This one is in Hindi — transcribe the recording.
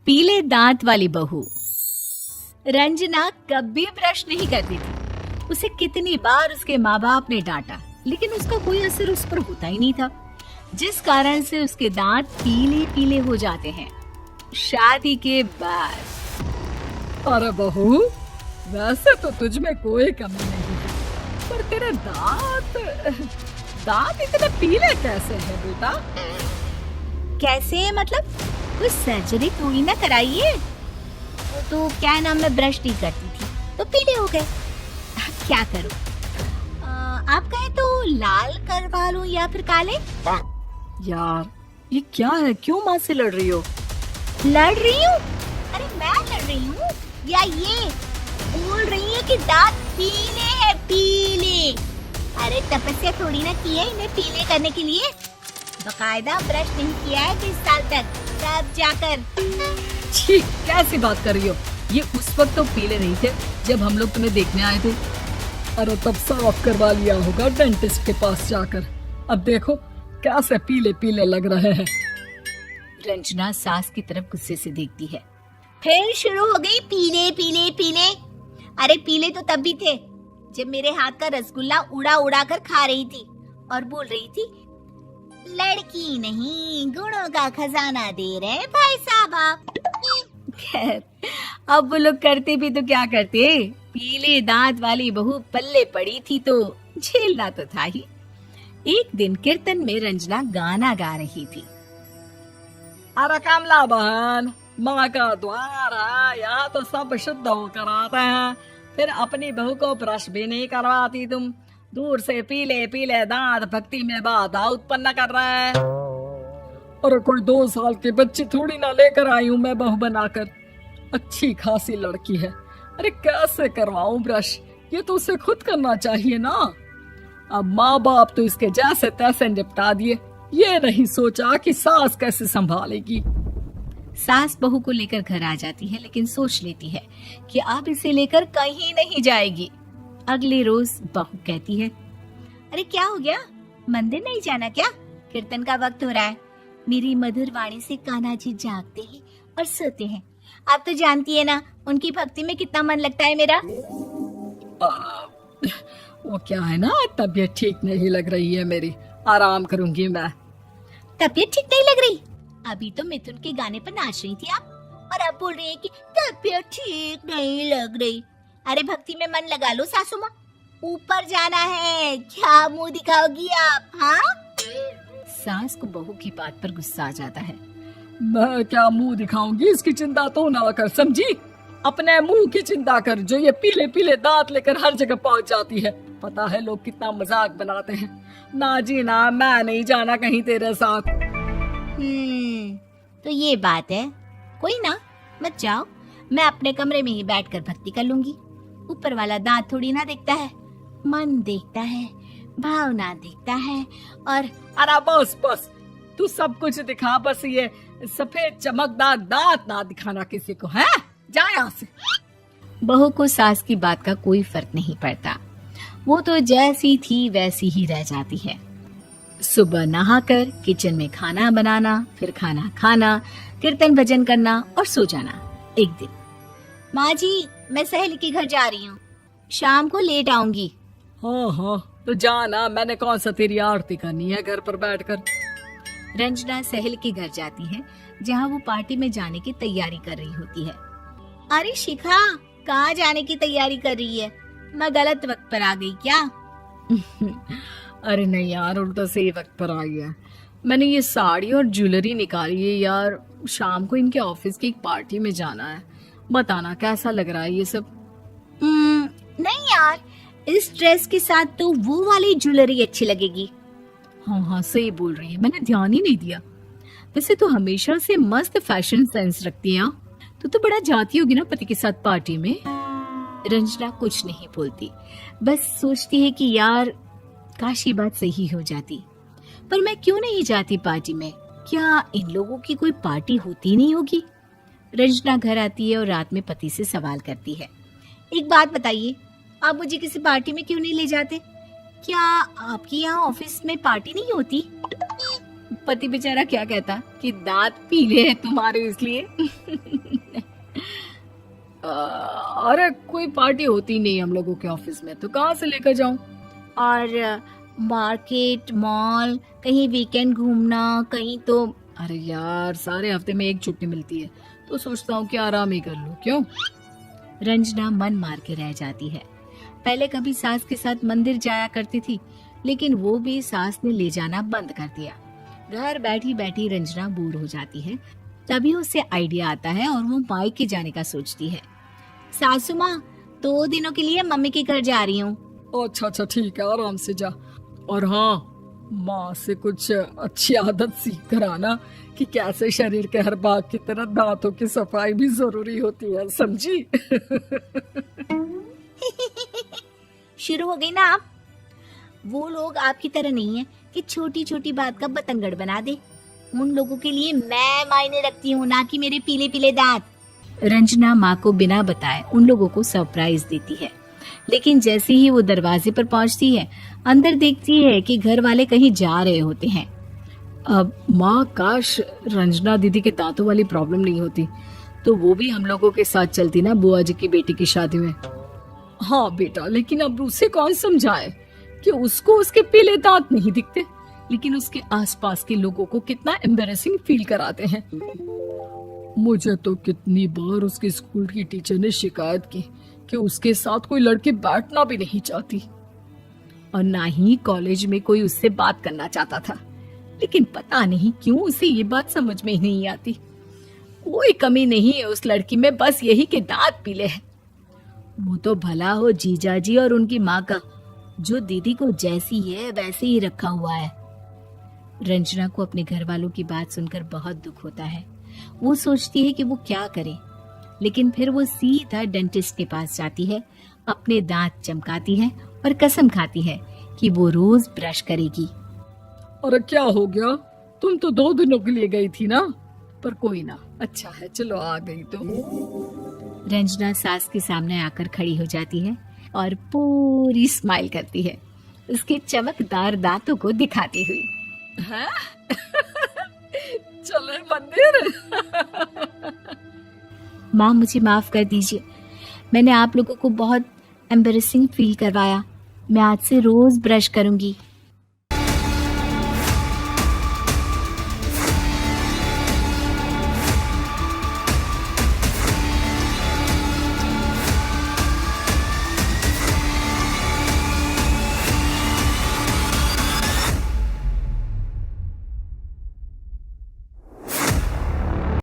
पीले दांत वाली बहू। रंजना कभी ब्रश नहीं करती थी। उसे कितनी बार उसके माँ बाप ने डांटा, लेकिन उसका कोई असर उस पर होता ही नहीं था, जिस कारण से उसके दांत पीले पीले हो जाते हैं। शादी के बाद। अरे बहू, वैसे तो तुझ में कोई कमी नहीं है, पर तेरे दांत इतने पीले कैसे हैं बेटा? कैसे मतलब? कोई सर्जरी थोड़ी ना कराइए। तो क्या नाम, मैं ब्रश नहीं करती थी तो पीले हो गए। क्या करूं? आप कहें तो लाल करवा लूं या फिर काले? यार ये क्या है, क्यों माँ से लड़ रही हो? लड़ रही हूँ? अरे मैं लड़ रही हूँ या ये बोल रही है कि दांत पीले हैं, पीले। अरे तपस्या थोड़ी ना की है इन्हें पीले करने के लिए। बकायदा ब्रश नहीं किया है 20 साल तक, तब जाकर। छी, कैसी बात कर रही हो? ये उस वक्त तो पीले नहीं थे जब हम लोग तुम्हें देखने आए थे। अरे तब साफ करवा लिया होगा डेंटिस्ट के पास जाकर। अब देखो कैसे पीले पीले लग रहे हैं। रंजना सास की तरफ गुस्से से देखती है। फिर शुरू हो गई पीले पीले पीले। अरे पीले तो तब भी थे जब मेरे हाथ का रसगुल्ला उड़ा उड़ा कर खा रही थी और बोल रही थी, लड़की नहीं गुणों का खजाना दे रहे भाई साहब आप। खैर, अब वो लोग करते भी तो क्या करते, पीले दांत वाली बहू पल्ले पड़ी थी तो झेलना तो था ही। एक दिन कीर्तन में रंजना गाना गा रही थी। अरे कमला बहन, माँ का द्वार है, यहाँ तो सब शुद्ध होकर आते हैं, फिर अपनी बहू को ब्रश भी नहीं करवाती तुम। दूर से पीले पीले दांत भक्ति में बाधा उत्पन्न कर रहे हैं। अरे कोई 2 साल की बच्ची थोड़ी ना लेकर आई हूँ मैं बहू बनाकर। अच्छी खासी लड़की है, अरे कैसे करवाऊं ब्रश? ये तो उसे खुद करना चाहिए ना। अब माँ बाप तो इसके जैसे तैसे निपटा दिए, ये नहीं सोचा कि सास कैसे संभालेगी। सास बहू को लेकर घर आ जाती है, लेकिन सोच लेती है कि अब इसे लेकर कहीं नहीं जाएगी। अगले रोज बहू कहती है, अरे क्या हो गया, मंदिर नहीं जाना क्या? कीर्तन का वक्त हो रहा है। मेरी मधुर वाणी से कान्हा जी जागते हैं और सोते हैं। आप तो जानती है ना उनकी भक्ति में कितना मन लगता है मेरा। वो क्या है ना, तबीयत ठीक नहीं लग रही है मेरी, आराम करूंगी मैं। तबीयत ठीक नहीं लग रही? अभी तो मिथुन के गाने पर नाच रही थी आप, और अब बोल रही है कि तबीयत ठीक नहीं लग रही। अरे भक्ति में मन लगा लो सासू माँ, ऊपर जाना है, क्या मुंह दिखाओगी आप? हाँ? सास को बहू की बात पर गुस्सा आ जाता है। मैं क्या मुंह दिखाऊंगी, इसकी चिंता तो ना कर, समझी? अपने मुंह की चिंता कर, जो ये पीले पीले दांत लेकर हर जगह पहुंच जाती है। पता है लोग कितना मजाक बनाते हैं। ना जी ना, मैं नहीं जाना कहीं तेरे साथ। तो ये बात है, कोई ना, मत जाओ, मैं अपने कमरे में ही बैठकर भक्ति कर लूंगी। ऊपर वाला दांत थोड़ी ना देखता है, मन देखता है, भावना देखता है। और अरे बस बस, तू सब कुछ दिखा, बस ये सफेद चमकदार दांत ना दिखाना किसी को, है? जा यहाँ से। बहू को सास की बात का कोई फर्क नहीं पड़ता, वो तो जैसी थी वैसी ही रह जाती है। सुबह नहाकर किचन में खाना बनाना, फिर खाना खाना, कीर्तन भजन करना और सो जाना। एक दिन, माँ जी मैं सहेली के घर जा रही हूँ, शाम को लेट आऊंगी। हाँ हाँ तो जाना, मैंने कौन सा तेरी आरती करनी है घर पर बैठकर। रंजना सहेली के घर जाती है, जहाँ वो पार्टी में जाने की तैयारी कर रही होती है। अरे शिखा, कहाँ जाने की तैयारी कर रही है? मैं गलत वक्त पर आ गई क्या? अरे नहीं यार, उल्टा सही वक्त पर आई है। मैंने ये साड़ी और ज्वेलरी निकाली है यार, शाम को इनके ऑफिस की एक पार्टी में जाना है। बताना कैसा लग रहा है ये सब? नहीं यार, इस ड्रेस के साथ तो वो वाली ज्वेलरी अच्छी लगेगी। हाँ हाँ सही बोल रही है, मैंने ध्यान ही नहीं दिया। वैसे तो हमेशा से मस्त फैशन सेंस रखती है। तो बड़ा जाती होगी ना पति के साथ पार्टी में। रंजना कुछ नहीं बोलती, बस सोचती है कि यार काश ये बात सही हो जाती, पर मैं क्यों नहीं जाती पार्टी में? क्या इन लोगों की कोई पार्टी होती नहीं होगी? रंजना घर आती है और रात में पति से सवाल करती है, एक बात बताइए, आप मुझे किसी पार्टी में क्यों नहीं ले जाते? क्या आपकी यहाँ ऑफिस में पार्टी नहीं होती? पति बेचारा क्या कहता कि दांत पीले हैं तुम्हारे इसलिए। अरे कोई पार्टी होती नहीं हम लोगों के ऑफिस में, तो कहाँ से लेकर जाऊं? और मार्केट, मॉल, कहीं वीकेंड घूमना, कहीं तो। अरे यार सारे हफ्ते में एक छुट्टी मिलती है, तो सोचता हूँ कि आराम ही कर लूं। क्यों? रंजना मन मार के रह जाती है। पहले कभी सास के साथ मंदिर जाया करती थी, लेकिन वो भी सास ने ले जाना बंद कर दिया। घर बैठी बैठी रंजना बोर हो जाती है। तभी उसे आइडिया आता है और वो मायके जाने का सोचती है। सासू माँ, 2 दिनों के लिए मम्मी के घर जा रही हूँ। अच्छा अच्छा ठीक है, आराम से जा। और हाँ, माँ से कुछ अच्छी आदत सीख कर आना कि कैसे शरीर के हर भाग की तरह दांतों की सफाई भी जरूरी होती है, समझी? शुरू हो गई ना आप। वो लोग आपकी तरह नहीं है कि छोटी छोटी बात का बतंगड़ बना दे। उन लोगों के लिए मैं मायने रखती हूँ, ना कि मेरे पीले पीले दांत। रंजना माँ को बिना बताए उन लोगों को सरप्राइज देती है, लेकिन जैसे ही वो दरवाजे पर पहुंचती है, अंदर देखती है कि घर वाले कहीं जा रहे होते हैं। अब माँ, काश रंजना दीदी के दांतों वाली प्रॉब्लम नहीं होती, तो वो भी हम लोगों के साथ चलती ना बुआ जी की बेटी की शादी में। हाँ बेटा, लेकिन अब उसे कौन समझाए कि उसको उसके पीले दांत नहीं दिखते, लेकिन उसके आसपास के लोगों को कितना एम्बैरेसिंग फील कराते हैं। मुझे तो कितनी बार उसके स्कूल की टीचर ने शिकायत की कि उसके साथ कोई लड़की बैठना भी नहीं चाहती, और ना ही कॉलेज में कोई उससे बात करना चाहता था। लेकिन पता नहीं क्यों उसे ये बात समझ में ही नहीं आती। कोई कमी नहीं है उस लड़की में, बस यही कि दांत पीले हैं। वो तो भला हो जीजा जी और उनकी माँ का, जो दीदी को जैसी है वैसे ही रखा हुआ है। रंजना को अपने घर वालों की बात सुनकर बहुत दुख होता है। वो सोचती है कि वो क्या करे, लेकिन फिर वो सीधा डेंटिस्ट के पास जाती है, अपने दांत चमकाती है और कसम खाती है कि वो रोज ब्रश करेगी। अरे क्या हो गया? तुम तो 2 दिनों के लिए गई थी ना, पर कोई ना, अच्छा है, चलो आ गई तो। रंजना सास के सामने आकर खड़ी हो जाती है और पूरी स्माइल करती है, उसके चमकदार दांतों को दिखाती हुई। हैं? चले मंदिर? माँ, मुझे माफ कर दीजिए, मैंने आप लोगों को बहुत एम्बैरेसिंग फील करवाया। मैं आज से रोज ब्रश करूंगी।